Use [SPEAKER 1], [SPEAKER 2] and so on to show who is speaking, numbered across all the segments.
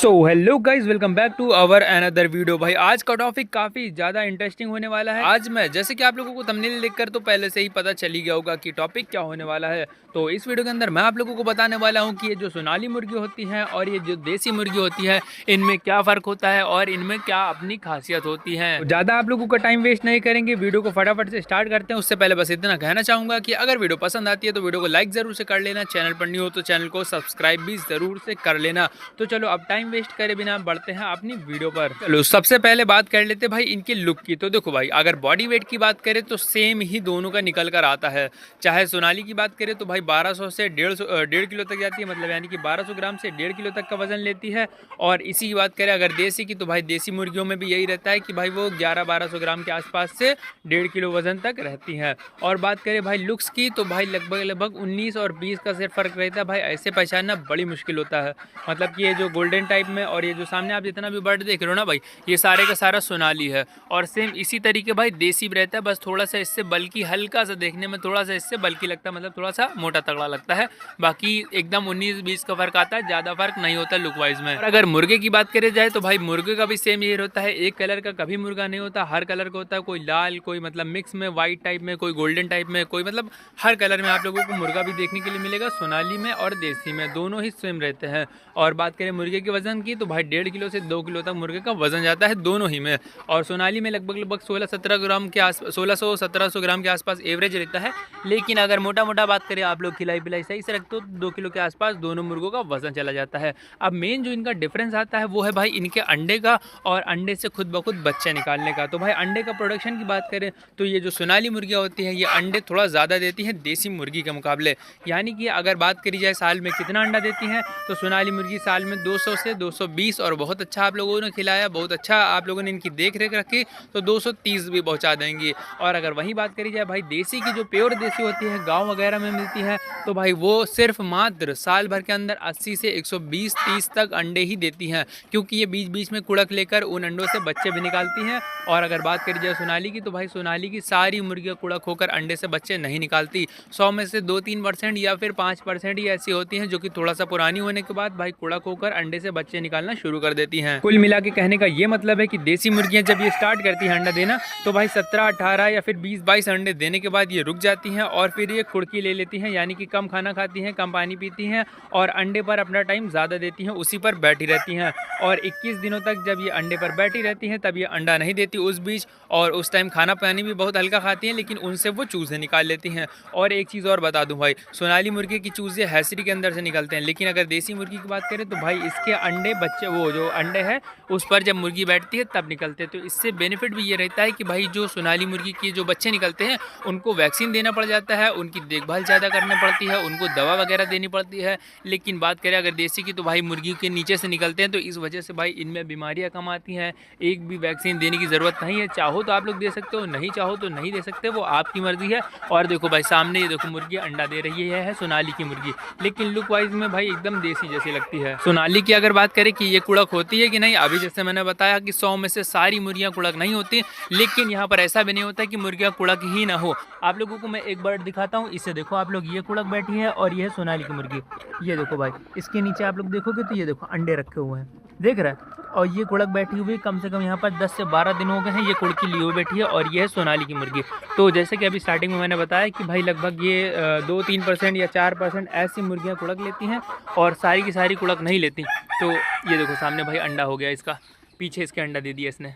[SPEAKER 1] So hello guys, welcome back to our another video. भाई आज का टॉपिक काफ़ी ज़्यादा इंटरेस्टिंग होने वाला है। आज मैं जैसे कि आप लोगों को थंबनेल देखकर तो पहले से ही पता चल ही गया होगा कि टॉपिक क्या होने वाला है। तो इस वीडियो के अंदर मैं आप लोगों को बताने वाला हूं कि ये जो सोनाली मुर्गी होती हैं और ये जो देसी मुर्गी होती है, इनमें क्या फ़र्क होता है और इनमें क्या अपनी खासियत होती है। तो ज़्यादा आप लोगों का टाइम वेस्ट नहीं करेंगे, वीडियो को फटाफट से स्टार्ट करते हैं। उससे पहले बस इतना कहना चाहूँगा कि अगर वीडियो पसंद आती है तो वीडियो को लाइक ज़रूर से कर लेना, चैनल पर न्यू हो तो चैनल को सब्सक्राइब भी ज़रूर से कर लेना। तो चलो अब टाइम वेस्ट करे बिना बढ़ते हैं अपनी वीडियो पर। चलो सबसे पहले बात कर लेते हैं भाई इनके लुक की। तो देखो भाई, अगर बॉडी वेट की बात करें तो सेम ही दोनों का निकल कर आता है। चाहे सोनाली की बात करें तो भाई 1200 से 1.5 किलो तक जाती है, मतलब यानी कि 1200 ग्राम से 1.5 किलो तक का वजन लेती है। और इसी की बात करें अगर देसी की, तो भाई देसी मुर्गियों में भी यही रहता है कि भाई वो 1100-1200 ग्राम के आसपास से 1.5 किलो वजन तक रहती हैं। और बात करें भाई लुक्स की, तो भाई लगभग 19 और 20 का सिर्फ फर्क रहता है। भाई ऐसे पहचानना बड़ी मुश्किल होता है। मतलब कि ये जो गोल्डन टाइप में और ये जो सामने आप जितना भी बर्ड देख रहे हो ना भाई, ये सारे का सारा सोनाली है। और सेम इसी तरीके भाई देसी भी रहता है, बस थोड़ा सा इससे बल्कि, हल्का सा देखने में थोड़ा सा इससे बल्कि लगता है, मतलब थोड़ा सा मोटा तगड़ा लगता है। बाकी एकदम 19-20 का फर्क आता है, ज़्यादा फर्क नहीं होता लुक वाइज में। और अगर मुर्गे की बात करी जाए तो भाई मुर्गे का भी सेम यही होता है। एक कलर का कभी मुर्गा नहीं होता, हर कलर का होता है। कोई लाल, कोई मतलब मिक्स में व्हाइट टाइप में, कोई गोल्डन टाइप में, कोई मतलब हर कलर में आप लोगों को मुर्गा भी देखने के लिए मिलेगा। सोनाली में और देसी में दोनों ही सेम रहते हैं। और बात करें मुर्गे के वजन की, तो भाई 1.5 किलो से 2 किलो तक मुर्गे का वजन जाता है दोनों ही में। और सोनाली में लगभग 16-17 ग्राम के आस 1600-1700 ग्राम के आसपास एवरेज रहता है। लेकिन अगर मोटा मोटा बात करें, आप लोग खिलाई पिलाई सही से रखते हो तो 2 किलो के आसपास दोनों मुर्गों का वजन चला जाता है। अब मेन जो इनका डिफरेंस आता है वो है भाई इनके अंडे का और अंडे से खुद ब खुद बच्चे निकालने का। तो भाई अंडे का प्रोडक्शन की बात करें तो ये जो सोनाली मुर्गियाँ होती हैं, ये अंडे थोड़ा ज़्यादा देती हैं देसी मुर्गी के मुकाबले। यानी कि अगर बात करी जाए साल में कितना अंडा देती हैं, तो सोनाली मुर्गी साल में 200 से 220, और बहुत अच्छा आप लोगों ने खिलाया, बहुत अच्छा आप लोगों ने इनकी देख रेख रखी तो 230 भी पहुंचा देंगी। और अगर वही बात करी जाए भाई देसी की, जो प्योर देसी होती है, गांव वगैरह में मिलती है, तो भाई वो सिर्फ मात्र साल भर के अंदर 80 से 120-30 तक अंडे ही देती हैं, क्योंकि ये बीच बीच में कुड़क लेकर उन अंडों से बच्चे भी निकालती हैं। और अगर बात करी जाए सोनाली की, तो भाई सोनाली की सारी मुर्गियाँ कुड़क होकर अंडे से बच्चे नहीं निकालती। 100 में से 2-3% या फिर 5% ही ऐसी होती हैं जो कि थोड़ा सा पुरानी होने के बाद भाई कुड़क होकर अंडे से बच्चे निकालना शुरू कर देती हैं। कुल मिला के कहने का ये मतलब है कि देसी मुर्गियां जब ये स्टार्ट करती हैं अंडा देना, तो भाई 17-18 या फिर 20-22 अंडे देने के बाद ये रुक जाती हैं और फिर ये कुड़की ले लेती हैं, यानी कि कम खाना खाती हैं, कम पानी पीती हैं और अंडे पर अपना टाइम ज़्यादा देती हैं, उसी पर बैठी रहती हैं। और 21 दिनों तक जब ये अंडे पर बैठी रहती हैं तब ये अंडा नहीं देती उस बीच, और उस टाइम खाना पानी भी बहुत हल्का खाती हैं, लेकिन उनसे वो चूज़े निकाल लेती हैं। और एक चीज़ और बता दूं भाई, सोनाली मुर्गी की चूज़े हैचरी के अंदर से निकलते हैं, लेकिन अगर देसी मुर्गी की बात करें तो भाई इसके अंडे बच्चे, वो जो अंडे है उस पर जब मुर्गी बैठती है तब निकलते हैं। तो इससे बेनिफिट भी ये रहता है कि भाई जो सोनाली मुर्गी की जो बच्चे निकलते हैं उनको वैक्सीन देना पड़ जाता है, उनकी देखभाल ज़्यादा करनी पड़ती है, उनको दवा वगैरह देनी पड़ती है। लेकिन बात करें अगर देसी की, तो भाई मुर्गी के नीचे से निकलते हैं, तो इस वजह से भाई इनमें बीमारियाँ कम आती हैं। एक भी वैक्सीन देने की ज़रूरत नहीं है, चाहो तो आप लोग दे सकते हो, नहीं चाहो तो नहीं दे सकते, वो आपकी मर्जी है। और देखो भाई सामने ये देखो मुर्गी अंडा दे रही है सोनाली की मुर्गी, लेकिन लुक वाइज में भाई एकदम देसी जैसी लगती है। सोनाली की अगर बात करें कि ये कुड़क होती है कि नहीं, अभी जैसे मैंने बताया कि 100 में से सारी मुर्गियाँ कुड़क नहीं होती, लेकिन यहाँ पर ऐसा भी नहीं होता कि मुर्गियाँ कुड़क ही ना हो। आप लोगों को मैं एक बर्ड दिखाता हूँ, इसे देखो आप लोग, ये कुड़क बैठी है और ये है सोनाली की मुर्गी। ये देखो भाई, इसके नीचे आप लोग देखोगे तो ये देखो अंडे रखे हुए हैं, देख रहे हैं। और ये कुड़क बैठी हुई कम से कम यहाँ पर 10 से 12 दिन हो गए हैं, ये कुड़की लिए हुए बैठी है। और ये है सोनाली की मुर्गी। तो जैसे कि अभी स्टार्टिंग में मैंने बताया कि भाई लगभग ये 2-3% या 4% ऐसी मुर्गियाँ कुड़क लेती हैं और सारी की सारी कुड़क नहीं लेती। तो ये देखो सामने भाई अंडा हो गया इसका, पीछे इसके अंडा दे दिया इसने।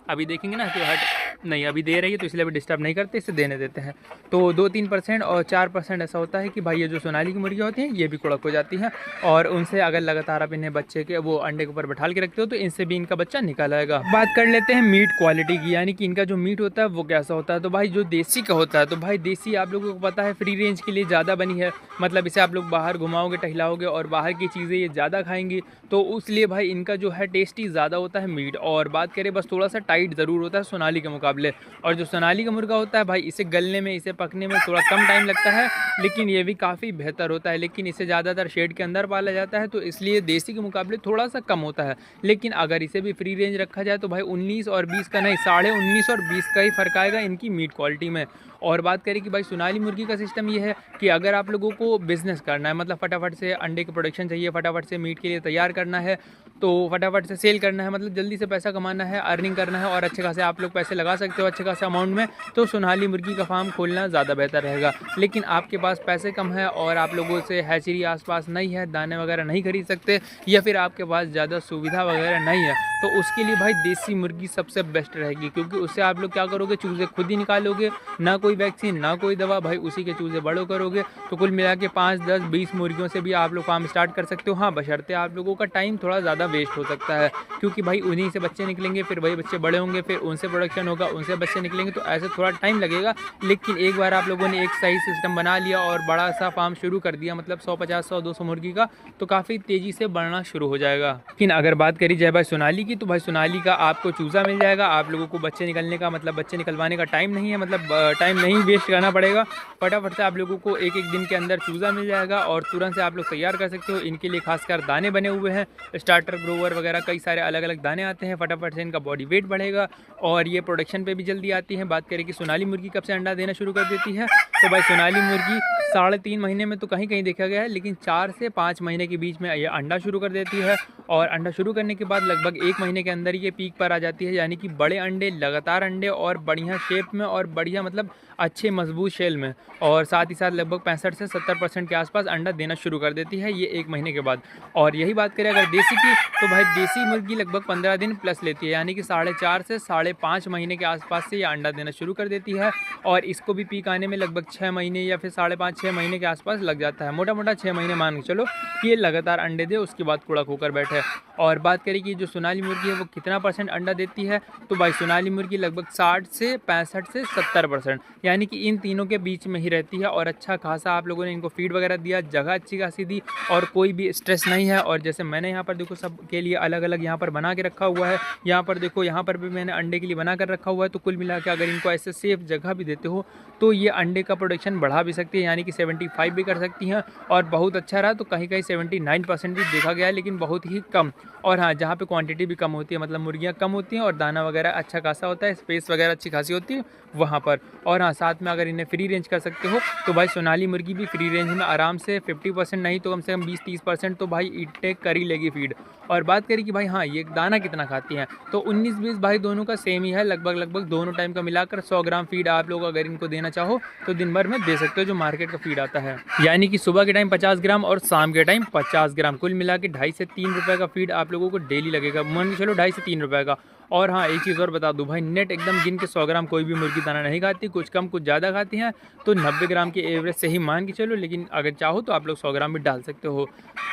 [SPEAKER 1] अभी देखेंगे ना तो हट नहीं, अभी दे रही है तो इसलिए अभी डिस्टर्ब नहीं करते, इससे देने देते हैं। तो 2-3% और 4% ऐसा होता है कि भाई ये जो सोनाली की मुर्गियाँ होती हैं ये भी कुड़क हो जाती हैं, और उनसे अगर लगातार आप इन्हें बच्चे के वो अंडे के ऊपर बैठा के रखते हो तो इनसे भी इनका बच्चा निकल आएगा। बात कर लेते हैं मीट क्वालिटी की, यानी कि इनका जो मीट होता है वो कैसा होता है। तो भाई जो देसी का होता है, तो भाई देसी आप लोगों को पता है फ्री रेंज के लिए ज़्यादा बनी है, मतलब इसे आप लोग बाहर घुमाओगे, टहलाओगे और बाहर की चीज़ें ये ज़्यादा खाएंगी, तो इसलिए भाई इनका जो है टेस्टी ज़्यादा होता है मीट। और बात करें बस थोड़ा सा टाइट ज़रूर होता है सोनाली के मुकाबले। मुकाबले। और जो सोनाली का मुर्गा होता है भाई, इसे गलने में, इसे पकने में थोड़ा कम टाइम लगता है, लेकिन ये भी काफ़ी बेहतर होता है। लेकिन इसे ज़्यादातर शेड के अंदर पाला जाता है, तो इसलिए देसी के मुकाबले थोड़ा सा कम होता है। लेकिन अगर इसे भी फ्री रेंज रखा जाए तो भाई 19 और 20 का नहीं, 19.5 और 20 का ही फ़र्क आएगा इनकी मीट क्वालिटी में। और बात करें कि भाई सोनाली मुर्गी का सिस्टम ये है कि अगर आप लोगों को बिज़नेस करना है, मतलब फटाफट से अंडे की प्रोडक्शन चाहिए, फटाफट से मीट के लिए तैयार करना है, तो फटाफट से सेल करना है, मतलब जल्दी से पैसा कमाना है, अर्निंग करना है और अच्छे खासे आप लोग पैसे लगा सकते हो अच्छे खासे अमाउंट में, तो सोनाली मुर्गी का फार्म खोलना ज़्यादा बेहतर रहेगा। लेकिन आपके पास पैसे कम है और आप लोगों से हैचरी आसपास नहीं है, दाने वगैरह नहीं खरीद सकते, या फिर आपके पास ज़्यादा सुविधा वगैरह नहीं है, तो उसके लिए भाई देसी मुर्गी सबसे बेस्ट रहेगी। क्योंकि उससे आप लोग क्या करोगे, चूज़े खुद ही निकालोगे, ना कोई वैक्सीन ना कोई दवा, भाई उसी के चूज़े बड़ो करोगे। तो कुल मिला के 5, 10, 20 मुर्गियों से भी आप लोग फार्म स्टार्ट कर सकते हो। हाँ, बशर्ते आप लोगों का टाइम थोड़ा ज़्यादा वेस्ट हो सकता है, क्योंकि भाई उन्हीं से बच्चे निकलेंगे, फिर वही बच्चे बड़े होंगे, फिर उनसे प्रोडक्शन होगा, उनसे बच्चे निकलेंगे, तो ऐसे थोड़ा टाइम लगेगा। लेकिन एक बार आप लोगों ने एक सही सिस्टम बना लिया और बड़ा सा फार्म शुरू कर दिया, मतलब 150, 100, 200 मुर्गी का, तो काफ़ी तेज़ी से बढ़ना शुरू हो जाएगा। लेकिन अगर बात करी जाए भाई सोनाली की, तो भाई सोनाली का आपको चूज़ा मिल जाएगा, आप लोगों को बच्चे निकलने का, मतलब बच्चे निकलवाने का टाइम नहीं है, मतलब टाइम नहीं वेस्ट करना पड़ेगा। फटाफट से आप लोगों को एक एक दिन के अंदर चूज़ा मिल जाएगा और तुरंत से आप लोग तैयार कर सकते हो। इनके लिए खासकर दाने बने हुए हैं, स्टार्टर, ग्रोवर वगैरह कई सारे अलग अलग दाने आते हैं। फटाफट से इनका बॉडी वेट बढ़ेगा और ये प्रोडक्शन पे भी जल्दी आती है। बात करें कि सोनाली मुर्गी कब से अंडा देना शुरू कर देती है, तो भाई सोनाली मुर्गी 3.5 महीने में तो कहीं कहीं देखा गया है, लेकिन 4 से 5 महीने के बीच में ये अंडा शुरू कर देती है। और अंडा शुरू करने के बाद लगभग 1 महीने के अंदर ये पीक पर आ जाती है, यानी कि बड़े अंडे, लगातार अंडे और बढ़िया शेप में और बढ़िया मतलब अच्छे मजबूत शेल में। और साथ ही साथ लगभग 65 से 70% के आसपास अंडा देना शुरू कर देती है ये 1 महीने के बाद। और यही बात करें अगर देसी की, तो भाई देसी मुर्गी लगभग 15 दिन प्लस लेती है, यानी कि 4.5 से 5.5 महीने के आसपास से ये अंडा देना शुरू कर देती है। और इसको भी पीक आने में लगभग 6 महीने या फिर 5.5-6 महीने के आसपास लग जाता है, मोटा मोटा 6 महीने मान के चलो कि ये लगातार अंडे दे, उसके बाद कूड़ा खोकर बैठे। और बात करें कि जो सोनाली मुर्गी है वो कितना % अंडा देती है, तो भाई सोनाली मुर्गी लगभग 60 से 65 से 70%, यानी कि इन तीनों के बीच में ही रहती है। और अच्छा खासा आप लोगों ने इनको फीड वगैरह दिया, जगह अच्छी खासी दी और कोई भी स्ट्रेस नहीं है। और जैसे मैंने यहाँ पर देखो सब के लिए अलग अलग यहाँ पर बना के रखा हुआ है, यहाँ पर देखो यहाँ पर भी मैंने अंडे के लिए बना कर रखा हुआ है। तो कुल मिला के अगर इनको ऐसे सेफ जगह भी देते हो तो ये अंडे का प्रोडक्शन बढ़ा भी सकती है, यानी कि 75 भी कर सकती हैं। और बहुत अच्छा रहा तो कहीं कहीं 79% भी देखा गया है, लेकिन बहुत ही कम। और हाँ, जहाँ पे क्वांटिटी भी कम होती है, मतलब मुर्गियाँ कम होती हैं और दाना वगैरह अच्छा खासा होता है, स्पेस वगैरह अच्छी खासी होती है वहाँ पर। और हाँ, साथ में अगर इन्हें फ्री रेंज कर सकते हो तो भाई सोनाली मुर्गी भी फ्री रेंज में आराम से 50% नहीं तो कम से कम 20-30% तो भाई ईटेक कर ही लेगी फीड। और बात करें कि भाई हाँ ये दाना कितना खाती हैं, तो 19-20 भाई दोनों का सेम ही है, लगभग दोनों टाइम का मिलाकर 100 ग्राम फीड आप लोग अगर इनको देना चाहो तो दिन भर में दे सकते हो, जो मार्केट का फीड आता है। यानी कि सुबह के टाइम 50 ग्राम और शाम के टाइम 50 ग्राम, कुल मिला के 2.5 से 3 रुपये का फीड आप लोगों को डेली लगेगा, मान के चलो 2.5 से 3 रुपये का। और हाँ, एक चीज़ और बता दूं भाई, नेट एकदम गिन के 100 ग्राम कोई भी मुर्गी दाना नहीं खाती, कुछ कम कुछ ज़्यादा खाती हैं, तो 90 ग्राम के एवरेज से ही मान के चलो। लेकिन अगर चाहो तो आप लोग 100 ग्राम भी डाल सकते हो।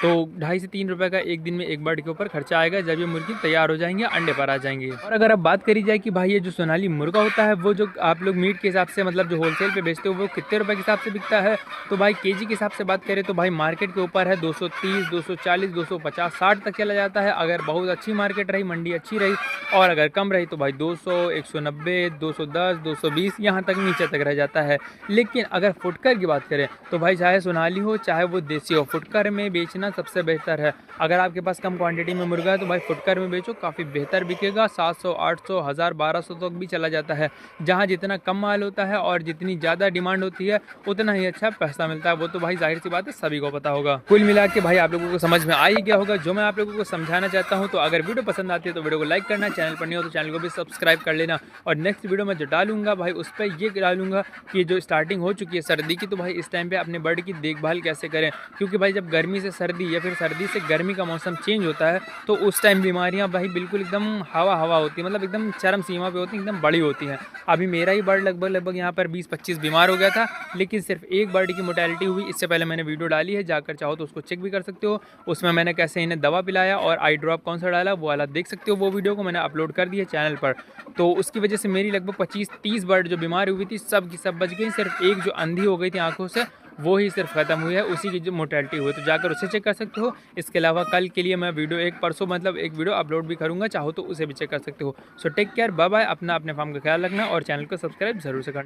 [SPEAKER 1] तो 2.5 से 3 रुपये का एक दिन में एक बर्ड के ऊपर खर्चा आएगा, जब ये मुर्गी तैयार हो जाएंगे, अंडे पर आ जाएंगे। और अगर अब बात करी जाए कि भाई ये जो सोनाली मुर्गा होता है वो जो आप लोग मीट के हिसाब से, मतलब जो होलसेल पे बेचते हो, वो कितने रुपए के हिसाब से बिकता है, तो भाई केजी के हिसाब से बात करें तो भाई मार्केट के ऊपर है 230, 240, 250, 60 तक चला जाता है, अगर बहुत अच्छी मार्केट रही, मंडी अच्छी रही। और अगर कम रही तो भाई 200, 190, 210, 220 यहाँ तक नीचे तक रह जाता है। लेकिन अगर फुटकर की बात करें तो भाई चाहे सोनाली हो चाहे वो देसी हो, फुटकर में बेचना सबसे बेहतर है। अगर आपके पास कम क्वांटिटी में मुर्गा है तो भाई फुटकर में बेचो, काफ़ी बेहतर बिकेगा, 700, 800, 1000, 1200 तक भी चला जाता है। जहाँ जितना कम माल होता है और जितनी ज़्यादा डिमांड होती है उतना ही अच्छा पैसा मिलता है, वो तो भाई जाहिर सी बात है सभी को पता होगा। कुल मिला के भाई आप लोगों को समझ में आ ही गया होगा जो मैं आप लोगों को समझाना चाहता हूँ। तो अगर वीडियो पसंद आती है तो वीडियो को लाइक करना, चैनल पर नहीं हो तो चैनल को भी सब्सक्राइब कर लेना। और नेक्स्ट वीडियो में जो डालूंगा भाई उस पर ये डालूंगा कि जो स्टार्टिंग हो चुकी है सर्दी की, तो भाई इस टाइम पे अपने बर्ड की देखभाल कैसे करें, क्योंकि भाई जब गर्मी से सर्दी या फिर सर्दी से गर्मी का मौसम चेंज होता है तो उस टाइम बीमारियां भाई बिल्कुल एकदम हवा होती है, मतलब एकदम चरम सीमा पे होती है, एकदम बड़ी होती हैं। अभी मेरा ही बर्ड लगभग यहाँ पर 20-25 बीमार हो गया था, लेकिन सिर्फ एक बर्ड की मोर्टेलिटी हुई। इससे पहले मैंने वीडियो डाली है, जाकर चाहो तो उसको चेक भी कर सकते हो, उसमें मैंने कैसे इन्हें दवा पिलाया और आई ड्रॉप कौन सा डाला वो वाला देख सकते हो, वो वीडियो को मैंने अपलोड कर दिया चैनल पर। तो उसकी वजह से मेरी लगभग 25-30 बर्ड जो बीमार हुई थी सब की सब बच गई, सिर्फ एक जो अंधी हो गई थी आंखों से वो ही सिर्फ ख़त्म हुई है, उसी की जो मोर्टेलिटी हुई है, तो जाकर उसे चेक कर सकते हो। इसके अलावा कल के लिए मैं परसों मतलब एक वीडियो अपलोड भी करूँगा, चाहो तो उसे भी चेक कर सकते हो। So take care, bye bye, अपना अपने फार्म का ख्याल रखना और चैनल को सब्सक्राइब जरूर से करना।